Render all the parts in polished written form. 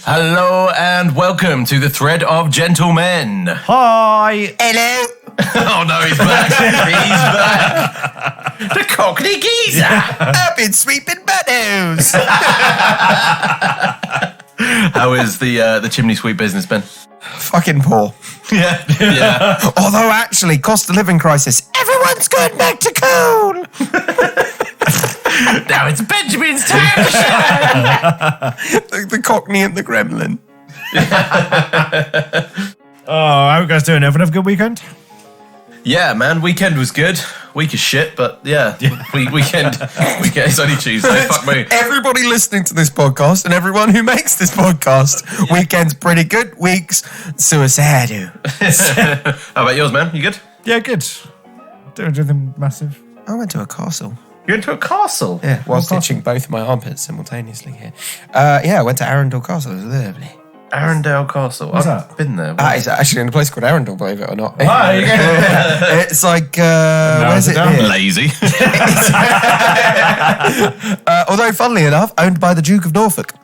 Hello and welcome to the Thread of Gentlemen. Hi. Hello. Oh no, he's back. He's back. The Cockney geezer. I've been sweeping buttholes. How is the chimney sweep business been? Fucking poor. Yeah. Although actually, cost of living crisis, everyone's going back to Cone. Now it's Benjamin's time to shine. the Cockney and the Gremlin. Oh, how are you guys doing? Everyone have a good weekend? Yeah, man. Weekend was good. Week as shit, but yeah. Weekend. It's only Tuesday. Fuck me. Everybody listening to this podcast and everyone who makes this podcast, weekend's pretty good. Weeks, suicide. How about yours, man? You good? Yeah, good. Don't do anything massive. I went to a castle. You went to a castle? Yeah, while stitching both my armpits simultaneously here. I went to Arundel Castle. It was lovely. Arundel Castle. What's I've that? been there. It's actually in a place called Arundel, believe it or not. There you go. It's like, where's it here? Lazy. Although, funnily enough, owned by the Duke of Norfolk.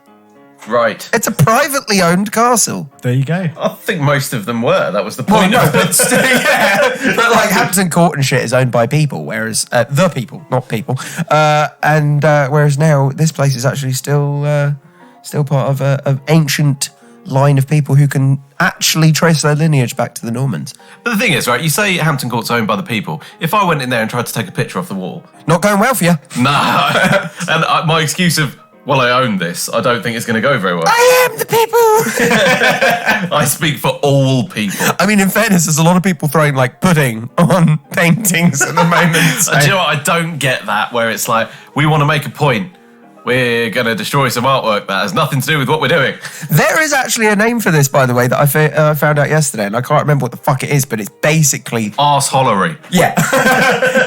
Right. It's a privately owned castle. There you go. I think most of them were. That was the point. But still, but like Hampton Court and shit is owned by people, whereas the people, not people, whereas now this place is actually still part of an ancient line of people who can actually trace their lineage back to the Normans. But the thing is, right, you say Hampton Court's owned by the people. If I went in there and tried to take a picture off the wall... Not going well for you. No. And my excuse of, well, I own this, I don't think it's going to go very well. I am the people. I speak for all people. I mean, in fairness, there's a lot of people throwing like pudding on paintings at the moment. So. Do you know what? I don't get that, where it's like, we want to make a point. We're going to destroy some artwork that has nothing to do with what we're doing. There is actually a name for this, by the way, that I found out yesterday, and I can't remember what the fuck it is, but it's basically... Arseholery. Yeah.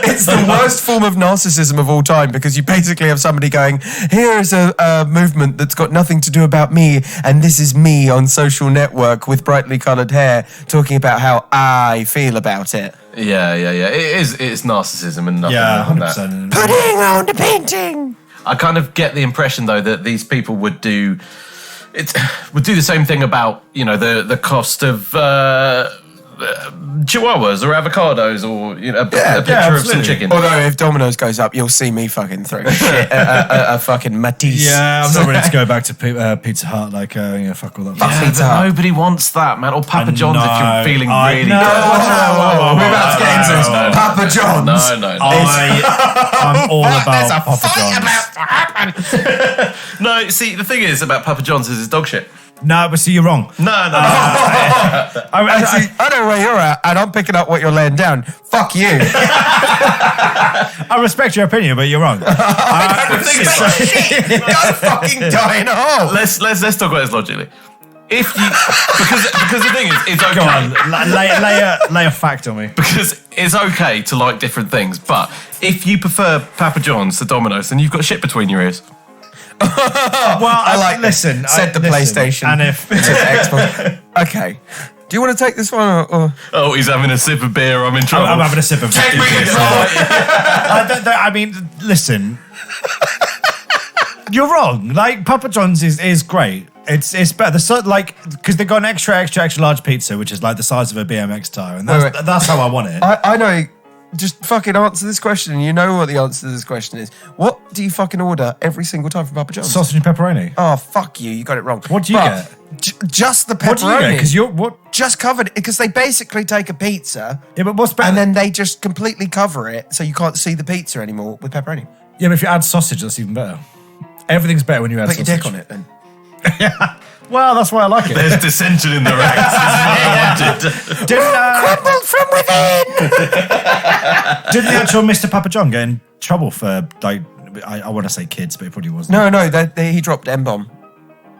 It's the worst form of narcissism of all time, because you basically have somebody going, here is a movement that's got nothing to do about me, and this is me on social network with brightly coloured hair, talking about how I feel about it. Yeah. It's narcissism and nothing more than that. 100%. Putting on the painting! I kind of get the impression, though, that these people would do the same thing about, you know, the cost of chihuahuas or avocados or, you know, a picture of some chicken. Although if Domino's goes up, you'll see me fucking throwing shit a fucking Matisse. Yeah, I'm not ready to go back to Pizza Hut. Like, fuck all that. Yeah, Pizza but Hut. nobody wants that, man. Or Papa John's if you're feeling really We're about to get into this. No. Papa John's. No. I'm all about There's a Papa fight John's. about to happen. No, see, the thing is about Papa John's is it's dog shit. No, but see, you're wrong. No. I know where you're at, and I'm picking up what you're laying down. Fuck you. I respect your opinion, but you're wrong. Shit. Go fucking die in a hole. Let's talk about this logically. If you because the thing is, it's okay. Go on, lay a fact on me. Because it's okay to like different things, but if you prefer Papa John's to Domino's, then you've got shit between your ears. Well, listen. Said the PlayStation. And if Said the Xbox. Okay. Do you want to take this one or? Oh, he's having a sip of beer. I'm in trouble. I'm having a sip of Take me I mean, listen. You're wrong. Like Papa John's is great. It's better. Because they've got an extra large pizza, which is like the size of a BMX tire, and that's how I want it. I know. Just fucking answer this question. You know what the answer to this question is. What do you fucking order every single time from Papa John's? Sausage and pepperoni. Oh, fuck you. You got it wrong. What do you get? Just the pepperoni. What do you get? Because you're what? Just covered. Because they basically take a pizza. Yeah, but what's better? And then they just completely cover it so you can't see the pizza anymore with pepperoni. Yeah, but if you add sausage, that's even better. Everything's better when you add Put sausage. your dick on it then. Yeah. Well, that's why I like it. There's dissension in the ranks. Crumbled from within. Didn't the actual Mr. Papa John get in trouble for, like, I want to say kids, but it probably wasn't. No, he dropped N-bomb.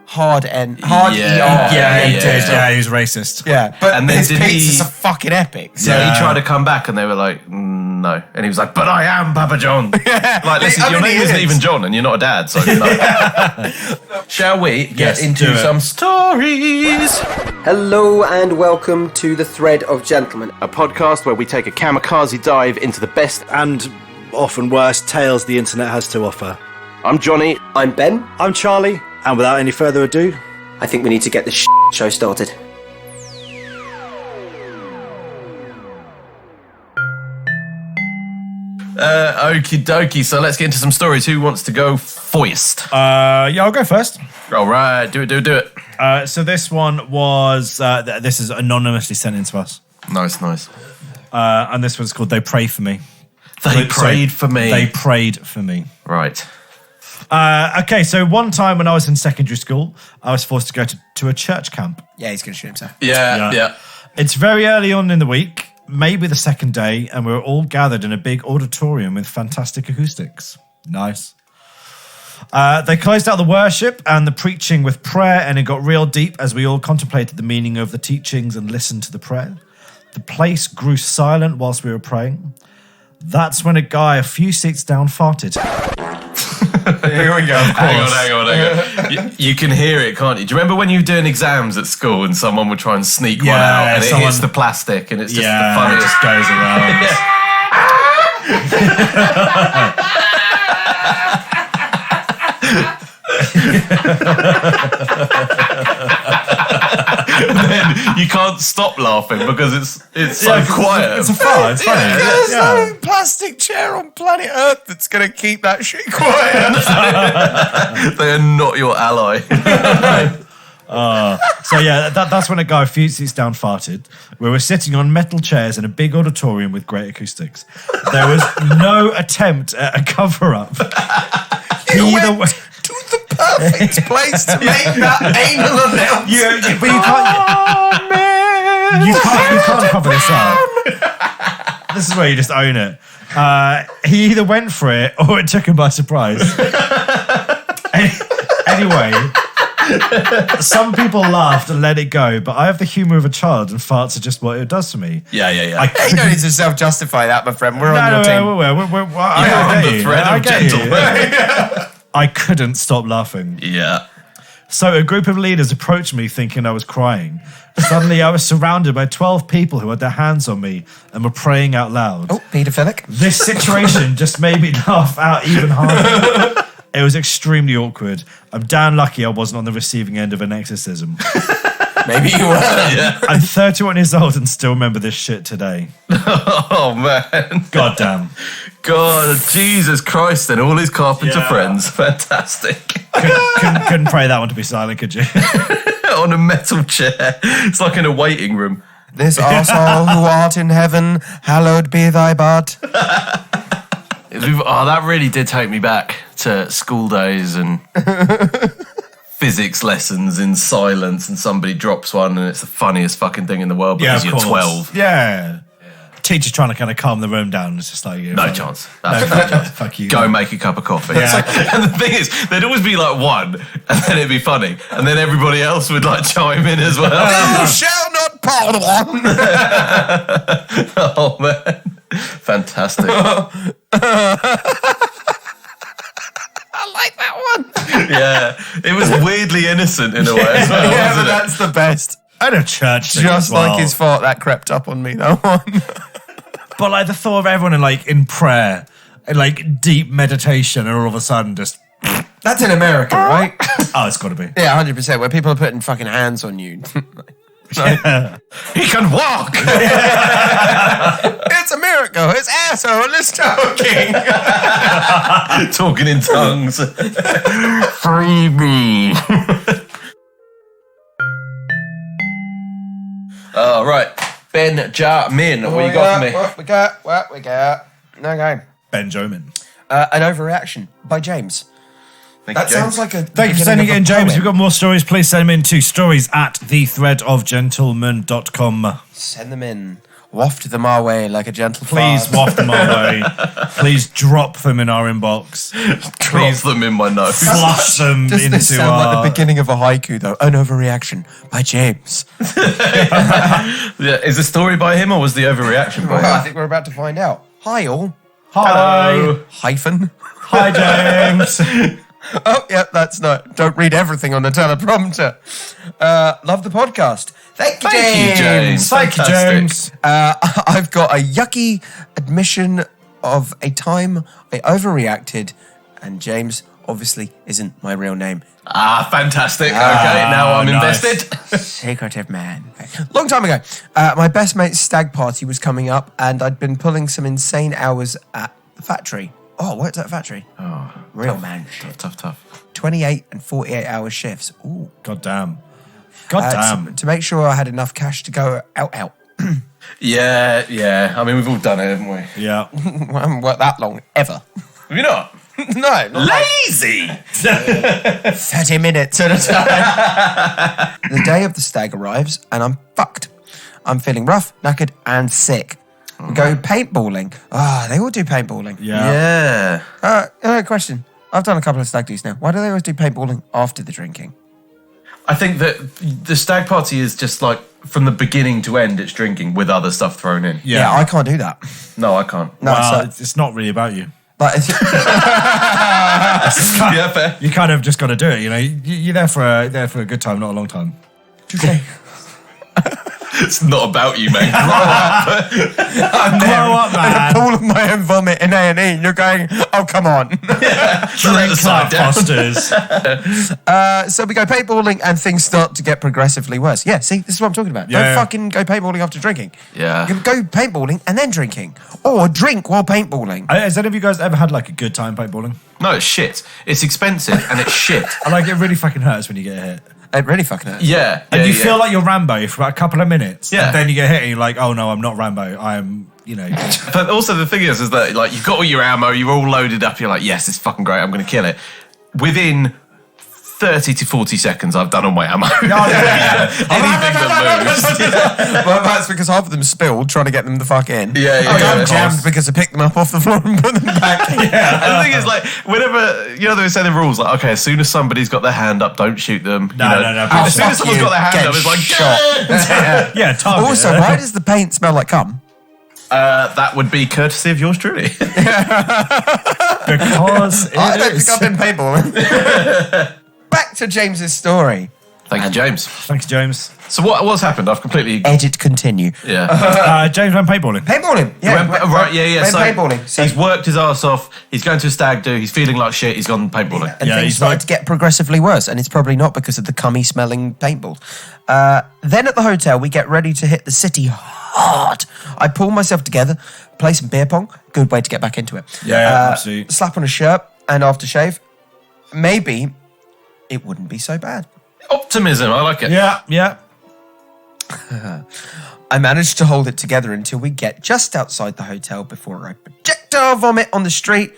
Hard N. Hard Yeah. ER. Yeah, he did. Yeah, he was racist. Yeah, but And then his did pizzas he- are fucking epic. So. Yeah, he tried to come back and they were like, no. And he was like, but I am Papa John. Like, listen, I your mean, name he isn't is. even John and you're not a dad, so no. Shall we get Yes, do into it. some stories? Hello and welcome to the Thread of Gentlemen. A podcast where we take a kamikaze dive into the best. and often worse tales the internet has to offer. I'm Johnny. I'm Ben. I'm Charlie, and without any further ado, I think we need to get the show started. Okie dokie. So let's get into some stories. Who wants to go first? I'll go first. All right, do it. So this one was, this is anonymously sent in to us. Nice. And this one's called They Pray For Me. They prayed for me. They prayed for me. Right. Okay, so one time when I was in secondary school, I was forced to go to a church camp. Yeah, he's going to shoot himself. Yeah. It's very early on in the week, maybe the second day, and we were all gathered in a big auditorium with fantastic acoustics. Nice. They closed out the worship and the preaching with prayer, and it got real deep as we all contemplated the meaning of the teachings and listened to the prayer. The place grew silent whilst we were praying. That's when a guy a few seats down farted. Here we go. Hang on. You can hear it, can't you? Do you remember when you were doing exams at school and someone would try and sneak one out and it hits the plastic and it's just the funniest? It just goes around. Then you can't stop laughing because it's so quiet. It's a fart. It's funny. There's no plastic chair on planet Earth that's going to keep that shit quiet. They are not your ally. So that's when a guy a few seats down farted. We were sitting on metal chairs in a big auditorium with great acoustics. There was no attempt at a cover-up. To the perfect place to make that anal announcement. But you can't cover this up. This is where you just own it. He either went for it or it took him by surprise. Anyway, some people laughed and let it go, but I have the humour of a child and farts are just what it does to me. Yeah. You don't need to self-justify that, my friend. We're on your team. I'm the thread of gentlemen. I couldn't stop laughing. Yeah. So a group of leaders approached me thinking I was crying. Suddenly I was surrounded by 12 people who had their hands on me and were praying out loud. Oh, paedophilic. This situation just made me laugh out even harder. It was extremely awkward. I'm damn lucky I wasn't on the receiving end of an exorcism. Maybe you were. Yeah. I'm 31 years old and still remember this shit today. Oh, man. God damn. God, Jesus Christ, and all his carpenter friends. Fantastic. Couldn't pray that one to be silent, could you? On a metal chair. It's like in a waiting room. This arsehole who art in heaven, hallowed be thy butt. Oh, that really did take me back to school days and physics lessons in silence, and somebody drops one and it's the funniest fucking thing in the world because you're 12. Yeah. Teacher's trying to kind of calm the room down. It's just like, No chance. Fuck you. Go make a cup of coffee. Yeah. And the thing is, there'd always be like one, and then it'd be funny, and then everybody else would like chime in as well. You shall not pardon. Oh man, fantastic. I like that one. Yeah, it was weirdly innocent in a way as well, Yeah, but wasn't it? that's the best. I had a church thing Just as well. like his fart, that crept up on me, that one. But like the thought of everyone in prayer, in like deep meditation, and all of a sudden just... That's in America, right? Oh, it's got to be. Yeah, 100%, where people are putting fucking hands on you. Yeah. He can walk. It's a miracle. His asshole is talking. Talking in tongues. Free me. All right, Benjamin, what you got for me? What we got? Okay. Benjamin. An overreaction by James. Thank That you, James. sounds like a. Thank you for sending it in, James. We've got more stories. Please send them in to stories@thethreadofgentleman.com. Send them in. Waft them our way like a gentle Please fart. waft them our way. Please drop them in our inbox. Drop them in my nose. Flush them Doesn't into this sound our... like the beginning of a haiku, though? An overreaction by James. Yeah, is the story by him or was the overreaction by Well, I him? think we're about to find out. Hi, all. Hi. Hyphen. Hi, James. Oh, yeah, that's not. Don't read everything on the teleprompter. Love the podcast. Thank you, James. Thank you, James. I've got a yucky admission of a time I overreacted, and James obviously isn't my real name. Ah, fantastic. Okay, now I'm invested. Secretive man. Long time ago, my best mate's stag party was coming up, and I'd been pulling some insane hours at the factory. Oh, what's that factory? Oh, Real man. Tough. 28 and 48 hour shifts. Ooh. God damn. To make sure I had enough cash to go out. Yeah. I mean, we've all done it, haven't we? Yeah. I haven't worked that long, ever. Have you not? No. Not Lazy! 30 minutes at a time. The day of the stag arrives, and I'm fucked. I'm feeling rough, knackered, and sick. Go paintballing. They all do paintballing. Yeah. Question. I've done a couple of stag do's now. Why do they always do paintballing after the drinking? I think that the stag party is just like from the beginning to end, it's drinking with other stuff thrown in. Yeah, I can't do that. No, I can't. No, Well, it's not really about you. Like, Yeah, fair. You kind of just got to do it, you know. You're there for a good time, not a long time. It's not about you, man. Grow up. Grow up, man. All of my own vomit in A&E, and you're going, oh, come on. Let the side down. Fosters. So we go paintballing, and things start to get progressively worse. Yeah, see, this is what I'm talking about. Yeah. Don't fucking go paintballing after drinking. Yeah. You can go paintballing and then drinking. Or drink while paintballing. Has any of you guys ever had like a good time paintballing? No, it's shit. It's expensive and it's shit. I like it really fucking hurts when you get hit. It really fucking hurts. Yeah. And you feel like you're Rambo for about a couple of minutes. Yeah. And then you get hit and you're like, oh no, I'm not Rambo. I am, you know. But also the thing is that like you've got all your ammo, you're all loaded up, you're like, yes, it's fucking great, I'm going to kill it. Within 30 to 40 seconds, I've done all my ammo. Anything that moves. Well, that's because half of them spilled trying to get them the fuck in. Yeah. Jammed because I picked them up off the floor and put them back. And the thing is, like, whenever, you know, they say the rules, like, okay, as soon as somebody's got their hand up, don't shoot them. No. As soon as someone's got their hand up, it's like, shot. Yeah, target. Also, why does the paint smell like cum? that would be courtesy of yours truly. Because I don't think I've been paintballing. Back to James's story. Thank you, James. Thanks, James. So what's happened? I've completely... Edit continue. Yeah. James went paintballing. Paintballing. Yeah. So paintballing. So he's worked his ass off. He's going to a stag do. He's feeling like shit. He's gone paintballing. and Yeah, things he's started like- to get progressively worse, and it's probably not because of the cummy smelling paintballs. Then at the hotel, we get ready to hit the city hard. I pull myself together, play some beer pong. Good way to get back into it. Yeah, absolutely. Slap on a shirt and aftershave. Maybe it wouldn't be so bad. Optimism. I like it. Yeah. I managed to hold it together until we get just outside the hotel before I projectile vomit on the street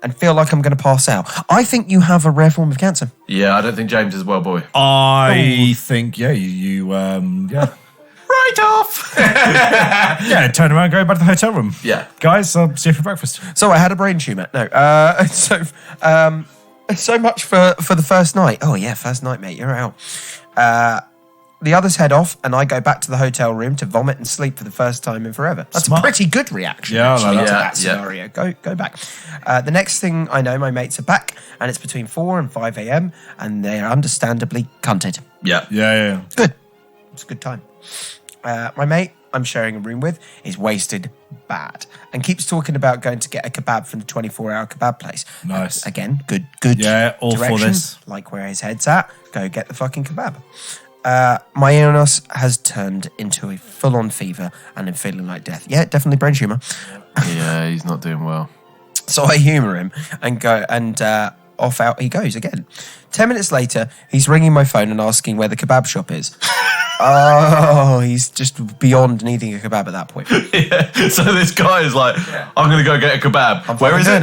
and feel like I'm going to pass out. I think you have a rare form of cancer. Yeah, I don't think James is well, boy. I think, yeah, you Right off. yeah, turn around, go back to the hotel room. Yeah. Guys, I'll see you for breakfast. So I had a brain tumour. No. So much for the first night. Oh, yeah, first night, mate. You're out. The others head off, and I go back to the hotel room to vomit and sleep for the first time in forever. That's Smart. a pretty good reaction, Yeah, I actually, like to that. that scenario. Go back. The next thing I know, my mates are back, and it's between 4 and 5 a.m., and they're understandably cunted. Yeah. Yeah. Good. It's a good time. My mate I'm sharing a room with is wasted bad and keeps talking about going to get a kebab from the 24-hour kebab place. Nice. Again, good. Yeah, all for direction, this. like where his head's at. Go get the fucking kebab. My illness has turned into a full-on fever and I'm feeling like death. Yeah, definitely brain tumour. Yeah, he's not doing well. So I humour him and go and off out he goes again. 10 minutes later, he's ringing my phone and asking where the kebab shop is. Oh, he's just beyond needing a kebab at that point. Yeah. So this guy is like, I'm going to go get a kebab. Where is it?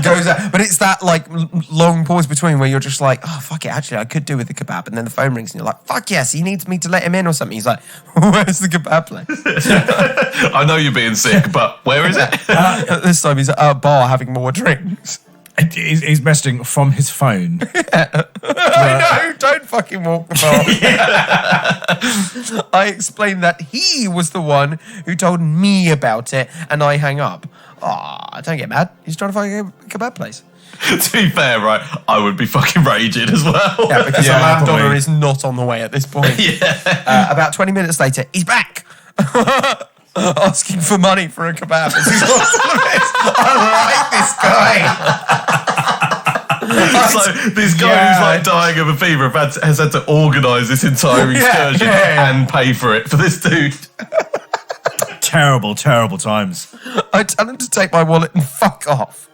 Goes out. But it's that like long pause between where you're just like, oh, fuck it, actually, I could do with the kebab. And then the phone rings and you're like, fuck yes, he needs me to let him in or something. He's like, where's the kebab place? I know you're being sick, but where is it? This time he's at a bar having more drinks. He's messaging from his phone. I know, don't fucking walk the bar. I explained that he was the one who told me about it and I hang up. Ah, don't get mad. He's trying to find a kebab place. To be fair, right, I would be fucking raging as well. Yeah, because Yeah, the landowner probably. is not on the way at this point. Yeah. About 20 minutes later, he's back. Asking for money for a kebab. I like this guy. like this guy who's like dying of a fever has had to organise this entire excursion and pay for it for this dude. Terrible times. I tell him to take my wallet and fuck off.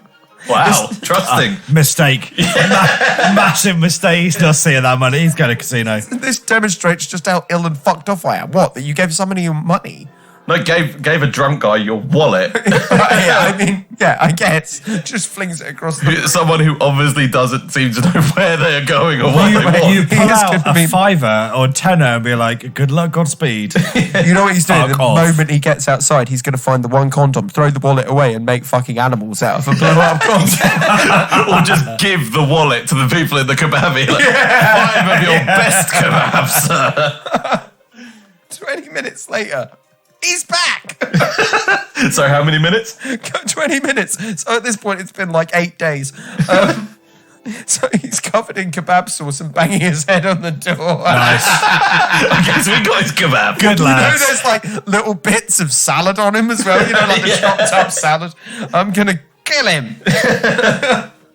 Wow, trusting. Mistake. Massive mistake. He's not seeing that money. He's going to casino. This demonstrates just how ill and fucked off I am. What? That you gave somebody your money? No, gave a drunk guy your wallet. I guess. Just flings it across the... Someone who obviously doesn't seem to know where they are going or what they want. You pull out a fiver or tenner and be like, good luck, Godspeed. You know what he's doing? Fuck The off. moment he gets outside, he's going to find the one condom, throw the wallet away and make fucking animals out of a blow-up condom. Or just give the wallet to the people in the kebab. Like, 5 of your best kebabs, sir. 20 minutes later... He's back! So how many minutes? 20 minutes. So at this point, it's been like 8 days. So he's covered in kebab sauce and banging his head on the door. Nice. Okay, so we got his kebab. Good lad. There's like little bits of salad on him as well. Like the chopped up salad. I'm going to kill him.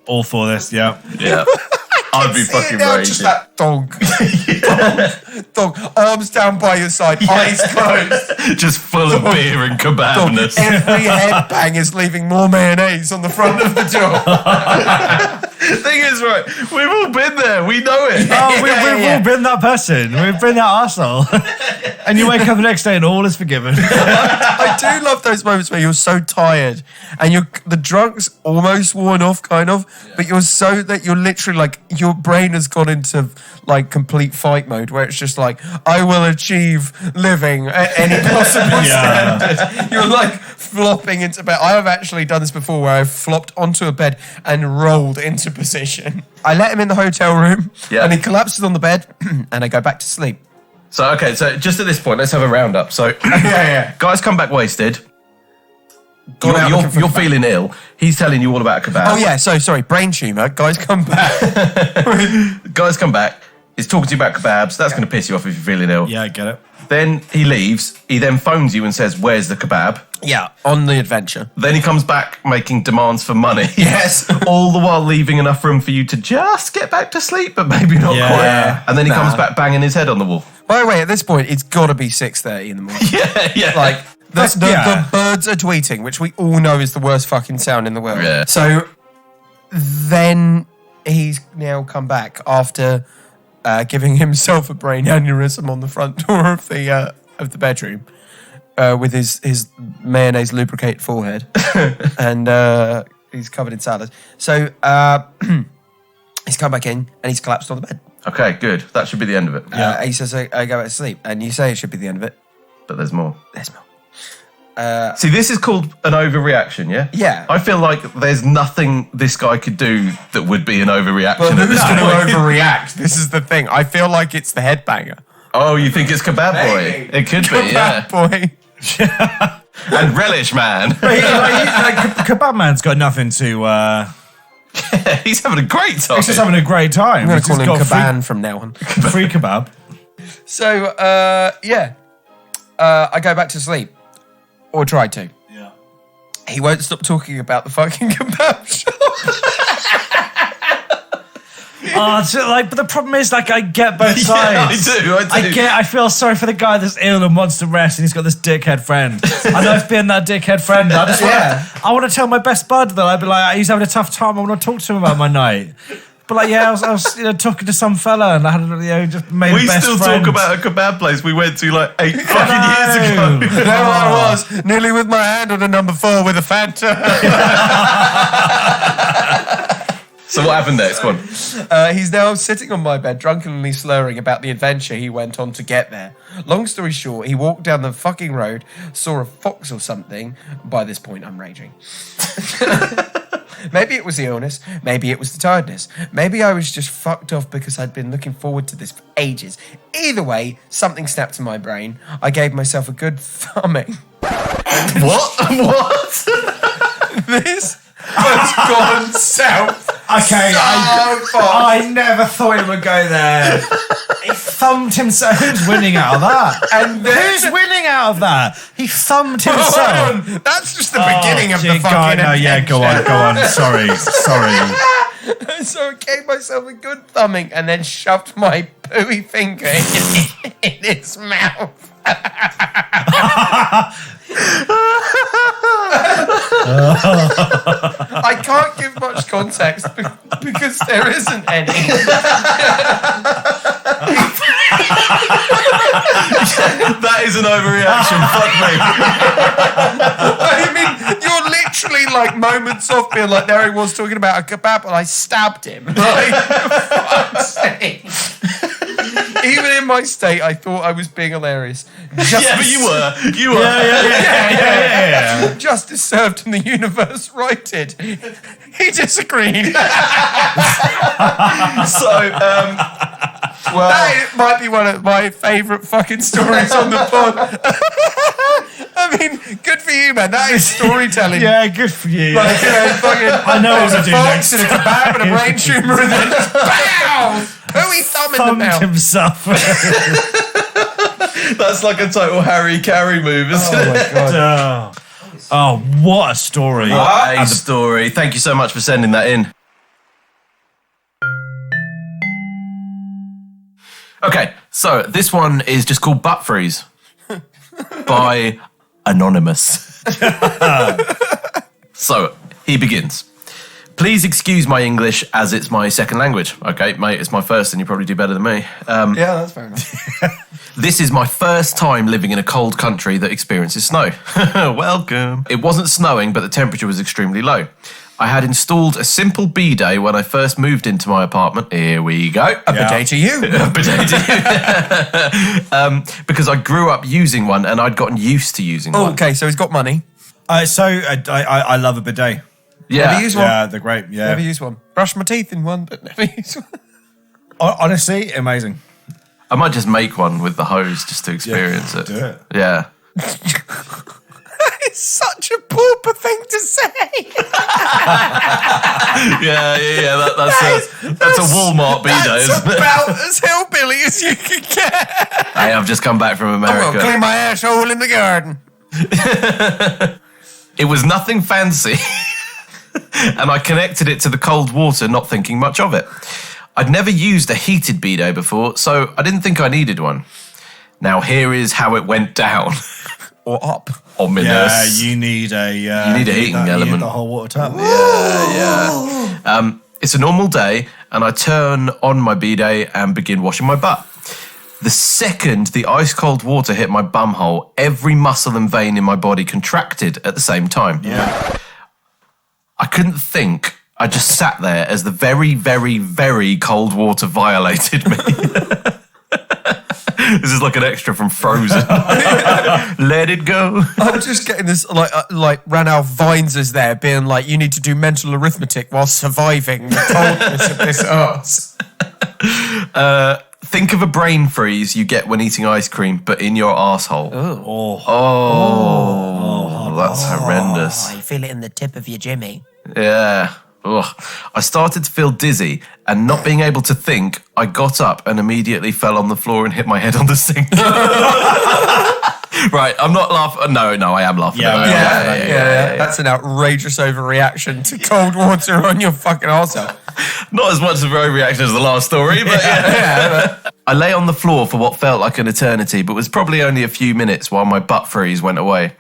All for this, yeah. Yeah. I'd be fucking raging. Just that dog. Dog. Arms down by your side, eyes closed. Just full of beer and kebabness. Every headbang is leaving more mayonnaise on the front of the door. Thing is, right, we've all been there. We know it. Oh, we've all been that person. We've been that arsehole. And you wake up the next day and all is forgiven. I do love those moments where you're so tired and the drunk's almost worn off, kind of, but you're so that you're literally like, your brain has gone into like complete fight mode where it's just like, I will achieve living at any possible standard. You're like flopping into bed. I have actually done this before where I've flopped onto a bed and rolled into position. I let him in the hotel room and he collapses on the bed and I go back to sleep. So, okay, so just at this point, let's have a roundup. So, guys come back wasted. You're feeling ill. He's telling you all about a kebab. Oh, yeah, sorry, brain tumour. Guys come back. Guys come back. He's talking to you about kebabs. That's going to piss you off if you're feeling ill. Yeah, I get it. Then he leaves. He then phones you and says, where's the kebab? Yeah, on the adventure. Then he comes back making demands for money. Yes. All the while leaving enough room for you to just get back to sleep, but maybe not quite. Yeah. And then he comes back banging his head on the wall. By the way, at this point, it's got to be 6:30 in the morning. Yeah. Like, the birds are tweeting, which we all know is the worst fucking sound in the world. Yeah. So then he's now come back after giving himself a brain aneurysm on the front door of the bedroom with his mayonnaise lubricated forehead, and he's covered in salad. So he's come back in and he's collapsed on the bed. Okay, good. That should be the end of it. He says, I go back to sleep, and you say it should be the end of it. But there's more. There's more. See, this is called an overreaction, yeah? Yeah. I feel like there's nothing this guy could do that would be an overreaction. But at who's this going to point. overreact? This is the thing. I feel like it's the headbanger. Oh, you think it's Kebab Boy? Maybe. It could be, yeah. Boy. And Relish Man. Kebab Man's got nothing to... He's having a great time. He's just having a great time. I'm going to He's call just him got Caban from now on. Free kebab. So, I go back to sleep. Or try to. Yeah. He won't stop talking about the fucking kebab shop. But the problem is, like, I get both sides. Yeah, I do. I feel sorry for the guy that's ill and wants to rest, and he's got this dickhead friend. I know I've been that dickhead friend. I want to tell my best bud that I'd be like, he's having a tough time. I want to talk to him about my night. But like, I was talking to some fella, and I had just made We a best still friend. talk about a kebab place we went to like 8 fucking years ago. There I was, nearly with my hand on a number 4 with a Fanta. So what happened next? Go on. He's now sitting on my bed, drunkenly slurring about the adventure he went on to get there. Long story short, he walked down the fucking road, saw a fox or something. By this point, I'm raging. Maybe it was the illness. Maybe it was the tiredness. Maybe I was just fucked off because I'd been looking forward to this for ages. Either way, something snapped in my brain. I gave myself a good thumbing. What? This has gone south. Okay, I never thought he would go there. He thumbed himself. Who's winning out of that? And Who's winning out of that? He thumbed himself. That's just the beginning of the fucking no, yeah, go on. Sorry. So I gave myself a good thumbing and then shoved my pooey finger in its mouth. I can't give much context because there isn't any. That is an overreaction. Fuck me. I mean, you're literally like moments off being like, there he was talking about a kebab and I stabbed him. Like, for fuck's sake. Even in my state, I thought I was being hilarious. Yeah, but you were. You were. Yeah. Justice served and the universe righted. He disagreed. Well, That might be one of my favourite fucking stories on the pod. I mean, good for you, man. That is storytelling. Yeah, good for you. Like, fucking, I know what there's to do a next. fox and a kebab and a brain tumour and then just BAM! Pooey thumb in the Thumbed mouth. himself. that's like a total Harry Carey move, isn't it? Oh, what a story. What a story. Thank you so much for sending that in. Okay, so this one is just called Butt Freeze by Anonymous. So, he begins. Please excuse my English as it's my second language. Okay, mate, it's my first and you probably do better than me. Yeah, that's fair enough. This is my first time living in a cold country that experiences snow. Welcome. It wasn't snowing, but the temperature was extremely low. I had installed a simple bidet when I first moved into my apartment. Here we go. A bidet to you. Because I grew up using one and I'd gotten used to using one. Okay, so he's got money. I love a bidet. Yeah. Never used one. Yeah, they're great. Yeah. Never used one. Brushed my teeth in one, but never used one. Honestly, amazing. I might just make one with the hose just to experience it. Do it. Yeah. It's such a pauper thing to say. Yeah. That's a Walmart bidet, That's isn't it? about as hillbilly as you can get. Hey, I've just come back from I'm gonna America. clean my asshole in the garden. It was nothing fancy. And I connected it to the cold water, not thinking much of it. I'd never used a heated bidet before, so I didn't think I needed one. Now here is how it went down. Or up. Ominous. Yeah, you need a heating You element. need the whole water tap. Yeah. It's a normal day, and I turn on my bidet and begin washing my butt. The second the ice-cold water hit my bumhole, every muscle and vein in my body contracted at the same time. Yeah. I couldn't think. I just sat there as the very, very, very cold water violated me. This is like an extra from Frozen. Let it go. I'm just getting this, like Ranalph Vines is there being like, you need to do mental arithmetic while surviving the coldness of this arse. Think of a brain freeze you get when eating ice cream, but in your arsehole. Oh, that's horrendous. I feel it in the tip of your jimmy. Yeah. Ugh. I started to feel dizzy, and not being able to think, I got up and immediately fell on the floor and hit my head on the sink. Right, I'm not laughing. No, I am laughing. Yeah. That's an outrageous overreaction to cold water on your fucking arsehole. Not as much of an overreaction as the last story, but yeah. I lay on the floor for what felt like an eternity, but was probably only a few minutes while my butt freeze went away.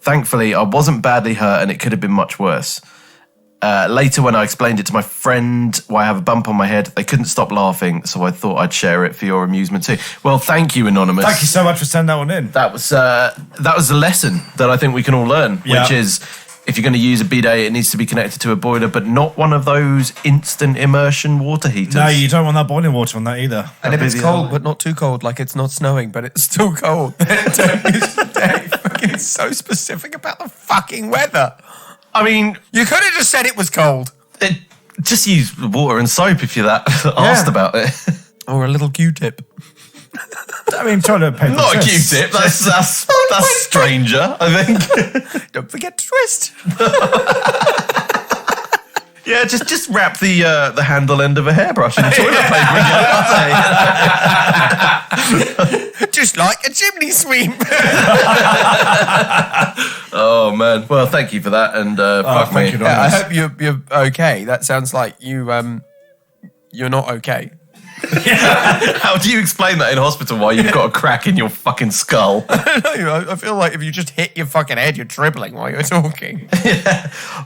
Thankfully, I wasn't badly hurt, and it could have been much worse. Later, when I explained it to my friend why I have a bump on my head, they couldn't stop laughing, so I thought I'd share it for your amusement too. Well, thank you, Anonymous. Thank you so much for sending that one in. That was a lesson that I think we can all learn, which is if you're going to use a bidet, it needs to be connected to a boiler, but not one of those instant immersion water heaters. No, you don't want that boiling water on that either. And if it's cold, but not too cold, like it's not snowing, but it's still cold, then don't use the day. Fucking so specific about the fucking weather. I mean, You could have just said it was cold. just use water and soap if you're that asked about it. Or a little Q-tip. I mean, toilet paper. Not a twists. Q-tip. That's stranger, I think. Don't forget to twist. Yeah, just wrap the handle end of a hairbrush in toilet paper and get it. Just like a chimney sweep. Oh man. Well, thank you for that, and fuck me. thank you, I hope you're okay. That sounds like you're not okay. How do you explain that in hospital? Why you've got a crack in your fucking skull? I feel like if you just hit your fucking head, you're dribbling while you're talking.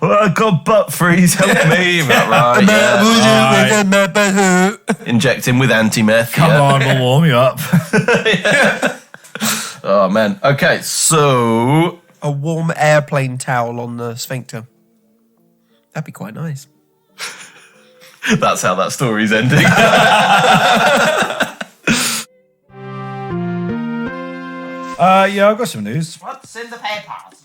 Well, I got butt freeze. Help me. Right, yeah. Inject him with anti-meth. Come on, we'll warm you up. Oh man. Okay, so A warm airplane towel on the sphincter. That'd be quite nice. that's how that story's ending. Yeah, I've got some news. What's in the papers?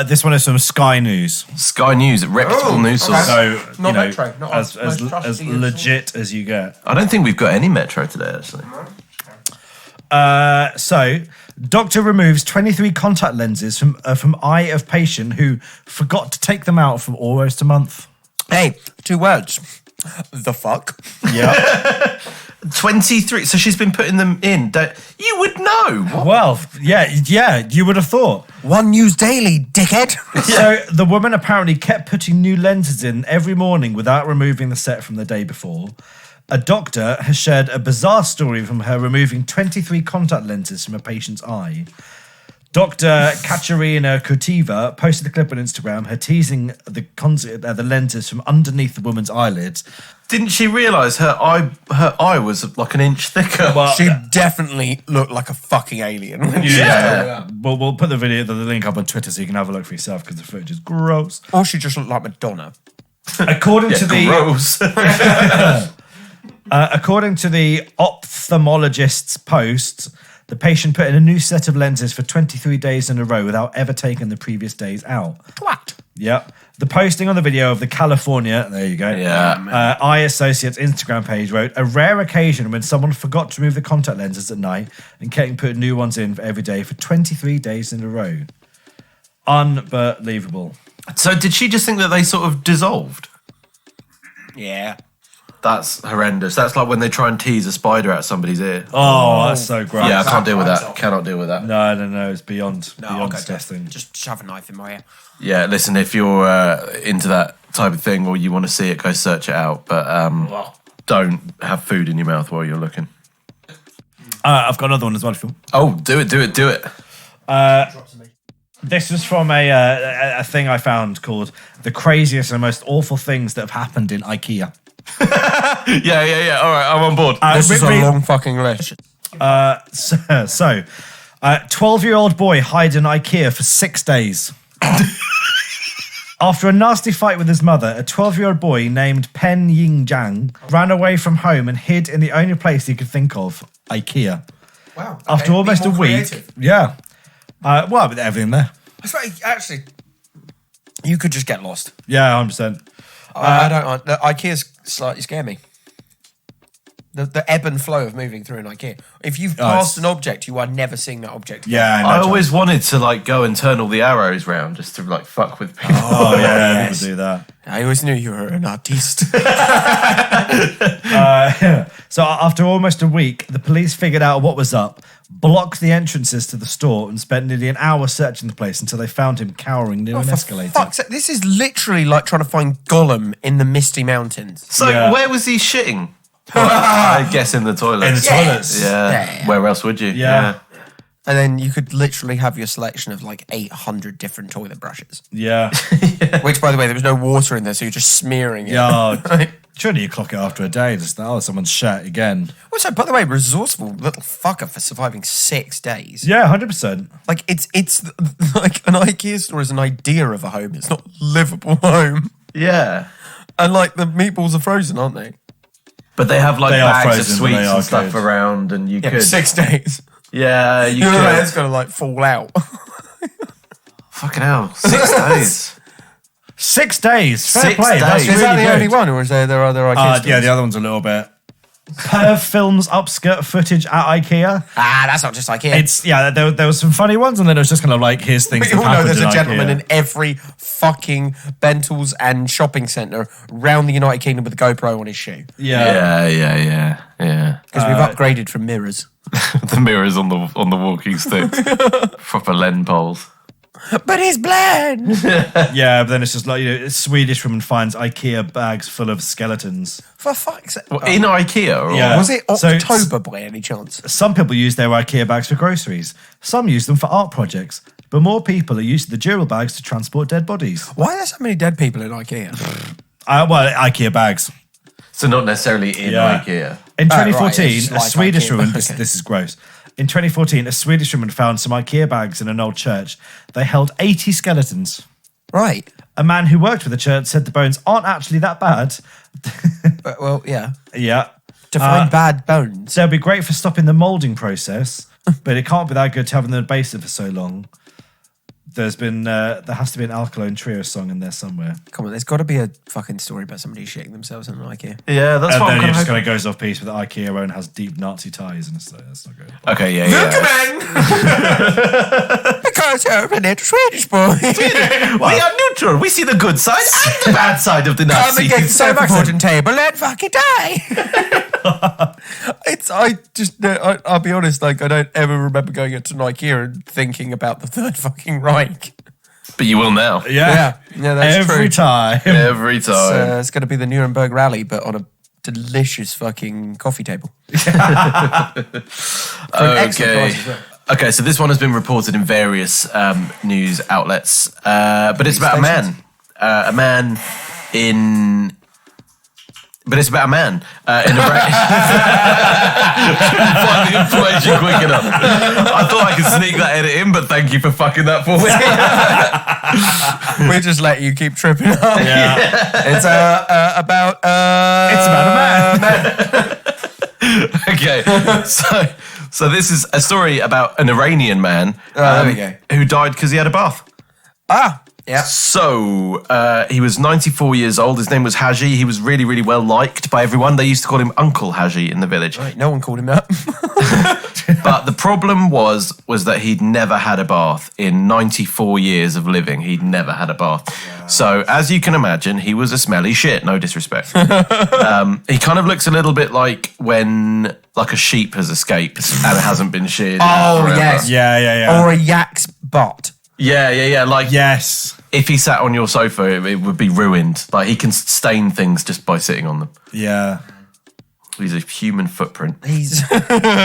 This one is from Sky News. Sky News, a reputable news source. So, Not Metro, not as most trusty legit as you get. I don't think we've got any Metro today, actually. So, doctor removes 23 contact lenses from eye of patient who forgot to take them out for almost a month. Hey, 2 words. The fuck? Yeah. 23. So she's been putting them in. You would know. What? Well, yeah, you would have thought. One news daily, dickhead. So the woman apparently kept putting new lenses in every morning without removing the set from the day before. A doctor has shared a bizarre story from her removing 23 contact lenses from a patient's eye. Dr. Katerina Kutiva posted a clip on Instagram, her teasing the lenses from underneath the woman's eyelids. Didn't she realise her eye was like an inch thicker? Well, She definitely looked like a fucking alien. yeah. Well, we'll put the link up on Twitter so you can have a look for yourself because the footage is gross. Or she just looked like Madonna. According to the gross. according to the ophthalmologist's post, the patient put in a new set of lenses for 23 days in a row without ever taking the previous days out. Twat. Yep. The posting on the video of the California, there you go. Yeah. Eye Associates Instagram page wrote, a rare occasion when someone forgot to remove the contact lenses at night and kept putting new ones in every day for 23 days in a row. Unbelievable. So did she just think that they sort of dissolved? Yeah. That's horrendous. That's like when they try and tease a spider out somebody's ear. Oh, that's so gross. Yeah, I can't deal with that. Cannot deal with that. No, it's beyond I'll go disgusting. Just shove a knife in my ear. Yeah, listen, if you're into that type of thing or you want to see it, go search it out. But don't have food in your mouth while you're looking. I've got another one as well, Phil. Oh, do it. This was from a thing I found called the craziest and most awful things that have happened in IKEA. Yeah. All right, I'm on board. This is a long fucking list. 12-year-old boy hides in IKEA for 6 days. After a nasty fight with his mother, a 12-year-old boy named Pen Ying Jiang ran away from home and hid in the only place he could think of, IKEA. Wow. After almost a week. Yeah. Well, with everything there. Actually, you could just get lost. Yeah, 100%. I don't. The IKEA's slightly scare me. The ebb and flow of moving through an IKEA. If you've passed an object, you are never seeing that object again. Yeah, I always wanted to like go and turn all the arrows round just to like fuck with people. Oh, yeah, people do that. I always knew you were an artiste. So after almost a week, the police figured out what was up, blocked the entrances to the store, and spent nearly an hour searching the place until they found him cowering near an escalator. Fuck's sake, this is literally like trying to find Gollum in the Misty Mountains. So where was he shitting? I guess in the toilets. In the toilets. Yeah. Where else would you? Yeah. And then you could literally have your selection of like 800 different toilet brushes. Yeah. Which, by the way, there was no water in there, so you're just smearing it. Yeah. Surely you clock it after a day. Just, someone's shat again. Also, by the way, resourceful little fucker for surviving 6 days. Yeah, 100%. Like, it's like an IKEA store is an idea of a home. It's not a livable home. Yeah. And like the meatballs are frozen, aren't they? But they have like They are bags frozen, of but sweets they are and stuff good. around, and you could. 6 days. Yeah, you You know, could. it's gonna like fall out. Fucking hell, 6 days. 6 days. Fair 6 play. That's days. Is that really the good. only one, or is there other IKEA stores? Yeah, the other one's a little bit. Perv films upskirt footage at IKEA. That's not just IKEA. It's there was some funny ones, and then it was just kind of like here's things We that all know happened there's in a gentleman IKEA. in every fucking Bentals and shopping centre round the United Kingdom with a GoPro on his shoe. Yeah. Yeah. Because we've upgraded from mirrors. The mirrors on the walking sticks. Proper lens poles. But he's blind. Yeah, but then it's just like, a Swedish woman finds IKEA bags full of skeletons. For fuck's sake. Well, in IKEA? Or Yeah. Was it So October by any chance? Some people use their IKEA bags for groceries. Some use them for art projects. But more people are using the durable bags to transport dead bodies. Why are there so many dead people in IKEA? IKEA bags. So not necessarily in Yeah. IKEA. In right, 2014, it's a like Swedish IKEA, woman, but okay. this is gross. In 2014, a Swedish woman found some IKEA bags in an old church. They held 80 skeletons. Right. A man who worked with the church said the bones aren't actually that bad. Well, yeah. Yeah. Define bad bones. So it'd be great for stopping the moulding process, but it can't be that good to have them in the basement for so long. There has to be an Alkaline Trio song in there somewhere. Come on, there's got to be a fucking story about somebody shitting themselves in an IKEA. Yeah, that's And what then I'm it kind just of kind of goes off piece with IKEA own has deep Nazi ties, and it's like, that's not good. Okay, yeah. Because you're a little Swedish boy. We are neutral. We see the good side and the bad side of the Come Nazis. against the self-important table and fucking die. I'll be honest, like, I don't ever remember going into an IKEA and thinking about the Third fucking Reich. But you will now. Yeah, that's Every true. time. Every time. It's going to be the Nuremberg Rally, but on a delicious fucking coffee table. Okay, so this one has been reported in various news outlets, but it's about a man. But it's about a man in a find the information quick enough. I thought I could sneak that edit in, but thank you for fucking that for me. We're just letting you keep tripping up. Yeah. It's about It's about a man. Okay, so this is a story about an Iranian man there we go. who died because he had a bath. Yeah. So he was 94 years old. His name was Haji. He was really, really well liked by everyone. They used to call him Uncle Haji in the village. Right, no one called him that. But the problem was that he'd never had a bath in 94 years of living. He'd never had a bath. Yeah. So as you can imagine, he was a smelly shit. No disrespect. He kind of looks a little bit like when like a sheep has escaped and it hasn't been sheared. Oh, forever. yes. Yeah. Or a yak's butt. Yeah. Like Yes. if he sat on your sofa, it would be ruined. Like he can stain things just by sitting on them. Yeah. He's a human footprint. He's. Bloody love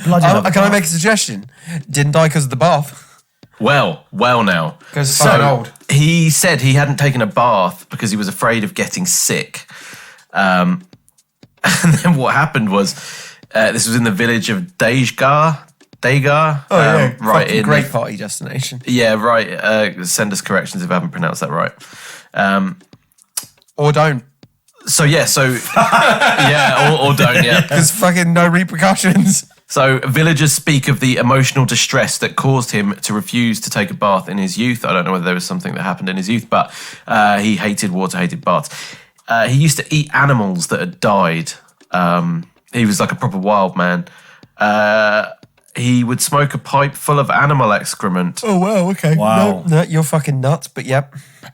Can I bath. make a suggestion? Didn't die because of the bath. Well now. 'Cause it's fucking old. He said he hadn't taken a bath because he was afraid of getting sick. And then what happened was, this was in the village of Degar. Right Fucking in great party destination. Yeah, right. Send us corrections if I haven't pronounced that right. Or don't. So yeah, or don't, yeah. Because fucking no repercussions. So villagers speak of the emotional distress that caused him to refuse to take a bath in his youth. I don't know whether there was something that happened in his youth, but he hated water, hated baths. He used to eat animals that had died. He was like a proper wild man. He would smoke a pipe full of animal excrement. Oh, wow, okay. Wow. No, you're fucking nuts, but yep.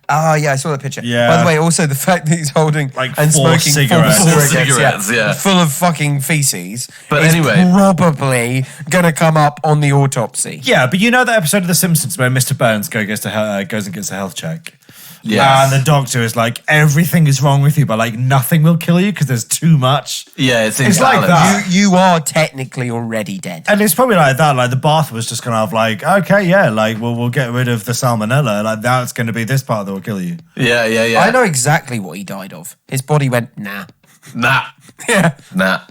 Yeah, I saw the picture. Yeah. By the way, also the fact that he's holding Like and 4 smoking cigarettes. 4 4 cigarettes, yeah. full of fucking feces. But is anyway. probably gonna come up on the autopsy. Yeah, but you know that episode of The Simpsons where Mr. Burns goes and gets a health check? Yes. And the doctor is like, everything is wrong with you, but like nothing will kill you because there's too much. Yeah, it's It's like imbalance. that. You are technically already dead. And it's probably like that. Like the bath was just kind of like, okay, yeah, like we'll get rid of the salmonella. Like that's going to be this part that will kill you. Yeah. I know exactly what he died of. His body went, nah. Nah. Yeah. Nah.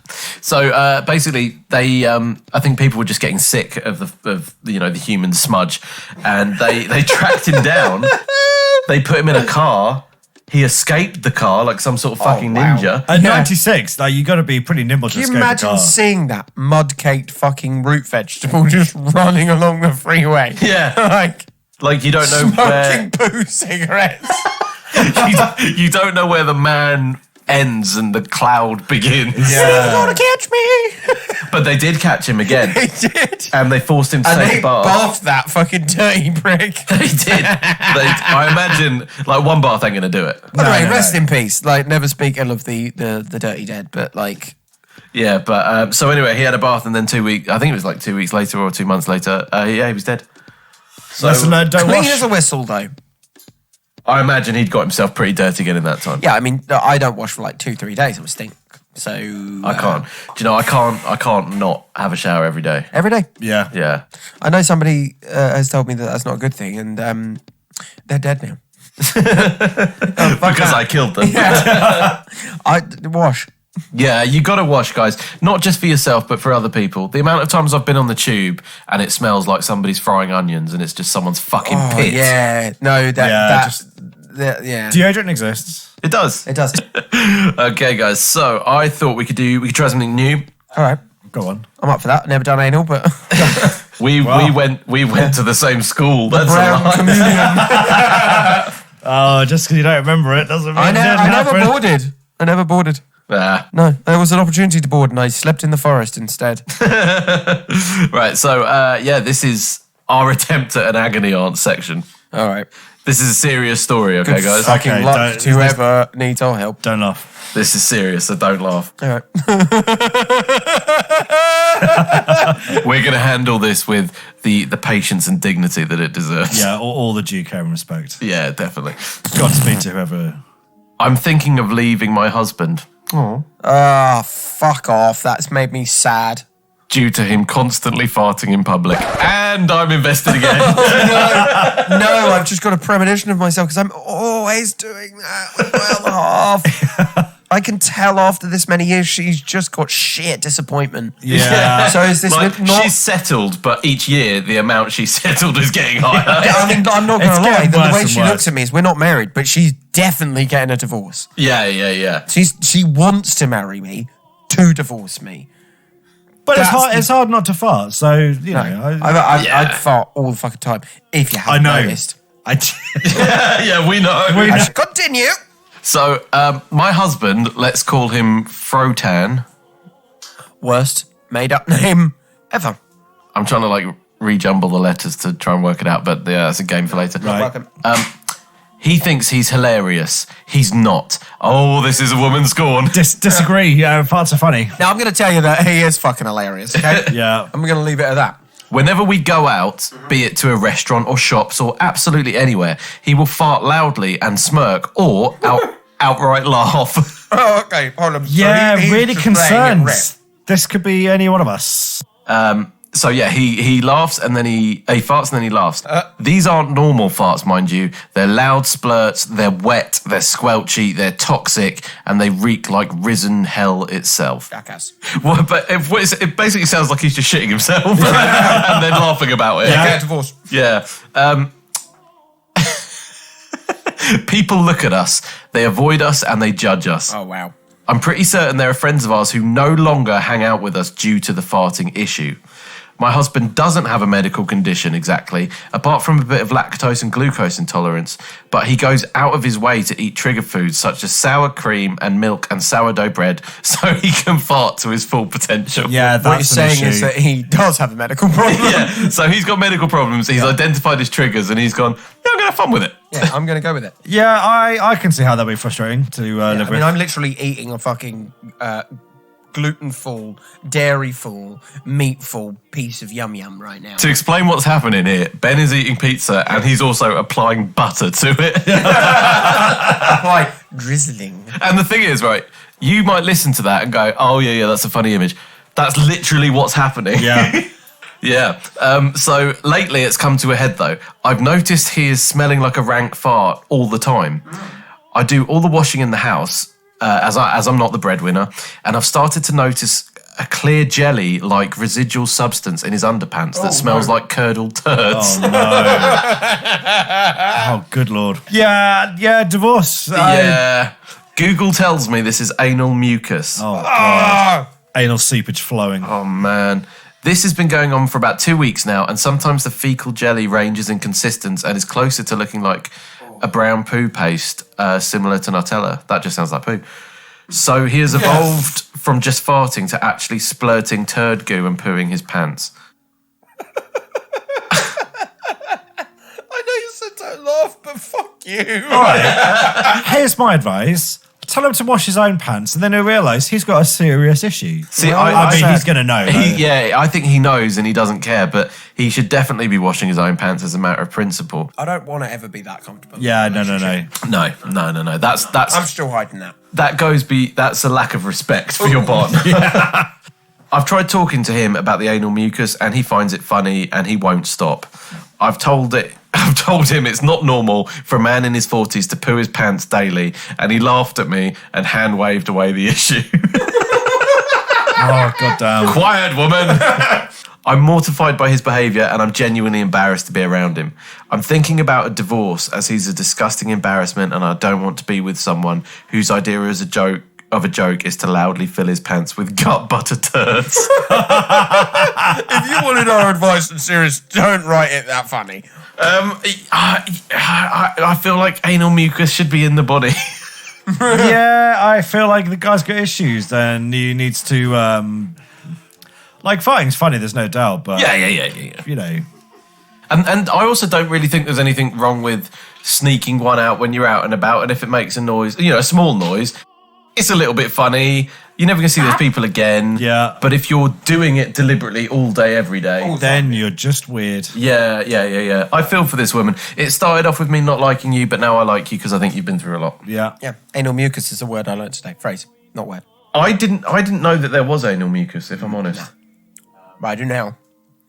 So basically, they I think people were just getting sick of the human smudge, and they tracked him down. They put him in a car. He escaped the car like some sort of fucking wow. ninja. At Yeah. 96, like you got to be pretty nimble to Can you escape the imagine car. seeing that mud-caked fucking root vegetable just running along the freeway? Yeah. Like You don't know smoking poo cigarettes. you don't know where the man ends and the cloud begins. You're gonna catch me. But they did catch him again. They did. And they forced him to And take they a bath. bathed that fucking dirty prick. They did. I imagine, like, one bath ain't going to do it. By the way, no, rest in peace. Like, never speak ill of the dirty dead, but like... Yeah, but so anyway, he had a bath, and then 2 weeks, I think it was like 2 weeks later or 2 months later, he was dead. So Lesson learned, don't Clean wash. as a whistle, though. I imagine he'd got himself pretty dirty again in that time. Yeah, I mean, I don't wash for like 2-3 days. I would stink. So... I can't. Do you know, I can't not have a shower every day. Every day. Yeah. Yeah. I know somebody has told me that that's not a good thing, and they're dead now. Because I killed them. I wash. Yeah, you got to wash, guys. Not just for yourself, but for other people. The amount of times I've been on the tube and it smells like somebody's frying onions and it's just someone's fucking Oh, pit. yeah. No, yeah. Deodorant exists. It does. It does. Okay, guys. So I thought we could try something new. All right. Go on. I'm up for that. Never done anal, but... We went to the same school. That's a Brown lie. communion. Oh, just because you don't remember it doesn't mean I it didn't never happen. boarded. I never boarded. Ah. No, there was an opportunity to board and I slept in the forest instead. Right. So this is our attempt at an agony aunt section. All right. This is a serious story, okay, Good guys? fucking Okay, luck to whoever needs our help. Don't laugh. This is serious, so don't laugh. All right. We're going to handle this with the patience and dignity that it deserves. Yeah, all the due care and respect. Yeah, definitely. Godspeed to whoever. I'm thinking of leaving my husband Ah, fuck off. That's made me sad. due to him constantly farting in public. And I'm invested again. No, I've just got a premonition of myself because I'm always doing that with my other half. I can tell after this many years she's just got shit disappointment. Yeah. So is this Like, not... she's settled, but each year the amount she's settled is getting higher. I mean, I'm not going It's to lie. getting The worse way and she worse. looks at me is we're not married, but she's definitely getting a divorce. Yeah. She wants to marry me to divorce me. But it's That's hard. the- It's hard not to fart. So you know, I'd fart all the fucking time if you I haven't know. noticed. Yeah, we know. We know. Continue. So, my husband, let's call him Frotan. Worst made up name ever. I'm trying to like rejumble the letters to try and work it out, but yeah, that's a game for later. Right. Welcome. He thinks he's hilarious. He's not. Oh, this is a woman scorn. Disagree. Yeah, farts are funny. Now I'm going to tell you that he is fucking hilarious. Okay. Yeah. I'm going to leave it at that. Whenever we go out, be it to a restaurant or shops or absolutely anywhere, he will fart loudly and smirk or outright laugh. Oh, okay. Hold on. So Yeah, he's really just playing it concerned. This could be any one of us. So yeah, he laughs and then he farts and then he laughs. These aren't normal farts, mind you. They're loud splurts, they're wet, they're squelchy, they're toxic, and they reek like risen hell itself. Jackass. Well, but it basically sounds like he's just shitting himself and then laughing about it. Get a divorce. Yeah. People look at us, they avoid us, and they judge us. Oh, wow. I'm pretty certain there are friends of ours who no longer hang out with us due to the farting issue. My husband doesn't have a medical condition exactly, apart from a bit of lactose and glucose intolerance, but he goes out of his way to eat trigger foods such as sour cream and milk and sourdough bread so he can fart to his full potential. Yeah, What you're that's an saying issue. is that he does have a medical problem. Yeah, so he's got medical problems, he's identified his triggers, and he's gone, yeah, I'm going to have fun with it. Yeah, I'm going to go with it. Yeah, I can see how that'd be frustrating to live I with. mean, I'm literally eating a fucking gluten-full, dairy-full, meat-full piece of yum-yum right now. To explain what's happening here, Ben is eating pizza and he's also applying butter to it. Like drizzling. And the thing is, right, you might listen to that and go, oh, yeah, that's a funny image. That's literally what's happening. Yeah. Yeah. So lately it's come to a head, though. I've noticed he is smelling like a rank fart all the time. I do all the washing in the house, as I'm not the breadwinner, and I've started to notice a clear jelly-like residual substance in his underpants that smells like curdled turds. Oh, no. Oh, good Lord. Yeah, divorce. Yeah. Google tells me this is anal mucus. Oh, God. Anal seepage flowing. Oh, man. This has been going on for about 2 weeks now, and sometimes the fecal jelly ranges in consistence and is closer to looking like a brown poo paste, similar to Nutella. That just sounds like poo. So he has evolved from just farting to actually splurting turd goo and pooing his pants. I know you said don't laugh, but fuck you. All right. Here's my advice. Tell him to wash his own pants, and then he'll realise he's got a serious issue. See, I mean, he's going to know. I think he knows and he doesn't care, but he should definitely be washing his own pants as a matter of principle. I don't want to ever be that comfortable. Yeah, no. No. That's I'm still hiding that. That's a lack of respect for your partner. I've tried talking to him about the anal mucus, and he finds it funny, and he won't stop. I've told him it's not normal for a man in his 40s to poo his pants daily, and he laughed at me and hand waved away the issue. Oh, goddamn. Quiet, woman. I'm mortified by his behaviour, and I'm genuinely embarrassed to be around him. I'm thinking about a divorce, as he's a disgusting embarrassment, and I don't want to be with someone whose idea is a joke is to loudly fill his pants with gut butter turds. If you wanted our advice and serious, don't write it that funny. I feel like anal mucus should be in the body. Yeah, I feel like the guy's got issues, then he needs to... like, fighting's funny, there's no doubt, but... Yeah. You know... And I also don't really think there's anything wrong with sneaking one out when you're out and about, and if it makes a noise, a small noise, it's a little bit funny. You're never going to see those people again. Yeah. But if you're doing it deliberately all day, every day... Then you're just weird. Yeah. I feel for this woman. It started off with me not liking you, but now I like you because I think you've been through a lot. Yeah. Yeah, anal mucus is a word I learned today. Phrase, not word. I didn't know that there was anal mucus, if I'm honest. Right, I do now.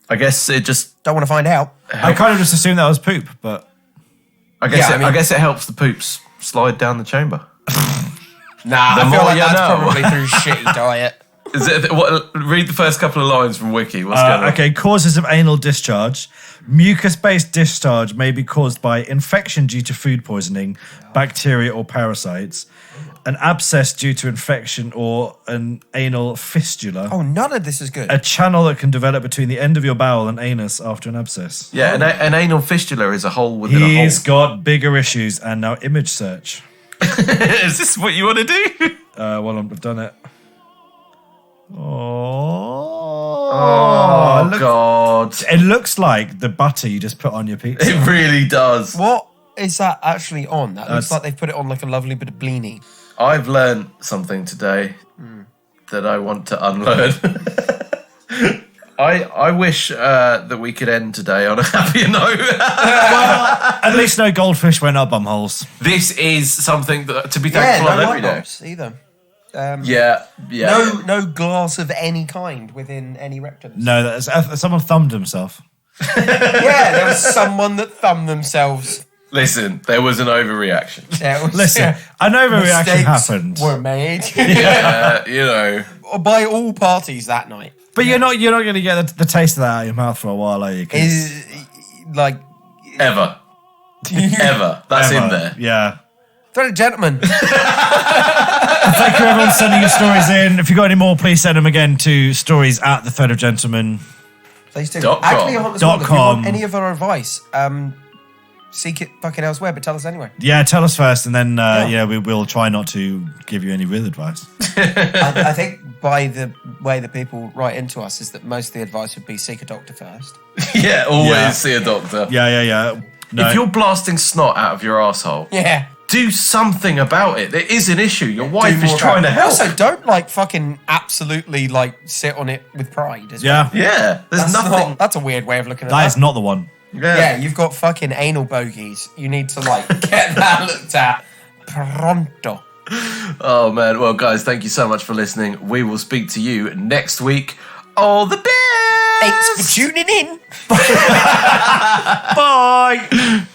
I guess it just... Don't want to find out. I kind of just assumed that was poop, but... I guess it helps the poops slide down the chamber. Nah, I feel more like you that's know. probably through shitty diet. Is it? Read the first couple of lines from Wiki. What's going on? Okay, causes of anal discharge. Mucus-based discharge may be caused by infection due to food poisoning, bacteria or parasites, an abscess due to infection, or an anal fistula. Oh, none of this is good. A channel that can develop between the end of your bowel and anus after an abscess. Yeah, an anal fistula is a hole within He's a got bigger issues, and now image search. hole. Is this what you want to do? Well, I've done it. Oh, God. It looks like the butter you just put on your pizza. It really does. What is that actually on? That looks like they've put it on like a lovely bit of blini. I've learned something today that I want to unlearn. I wish that we could end today on a happier note. At least no goldfish went up bumholes. This is something that, to be thankful of every day. Either. Yeah. No glass of any kind within any rectums. No, that's, someone thumbed himself. Yeah, there was someone that thumbed themselves. Listen, there was an overreaction. Listen, an overreaction happened. Were made. By all parties that night. But you're not going to get the taste of that out of your mouth for a while, are you? Is like Ever. That's in there. Yeah. Thread of Gentlemen. Thank you everyone for sending your stories in. If you've got any more, please send them again to stories@thethreadofgentleman. Please do. .com. Actually, as well, if you .com. want any of our advice, seek it fucking elsewhere, but tell us anyway. Yeah, tell us first, and then we will try not to give you any real advice. I think by the way that people write into us is that most of the advice would be seek a doctor first. Yeah, always Yeah. see a doctor. Yeah. No. If you're blasting snot out of your asshole, Yeah. do something about it. There is an issue. Your wife is more trying to about it. help. Also, don't fucking absolutely sit on it with pride. As well. Yeah, there's nothing. That's a weird way of looking at That that. is not the one. Yeah, you've got fucking anal bogies. You need to get that looked at pronto. Oh man. Well, guys, thank you so much for listening. We will speak to you next week. All the best. Thanks for tuning in. Bye.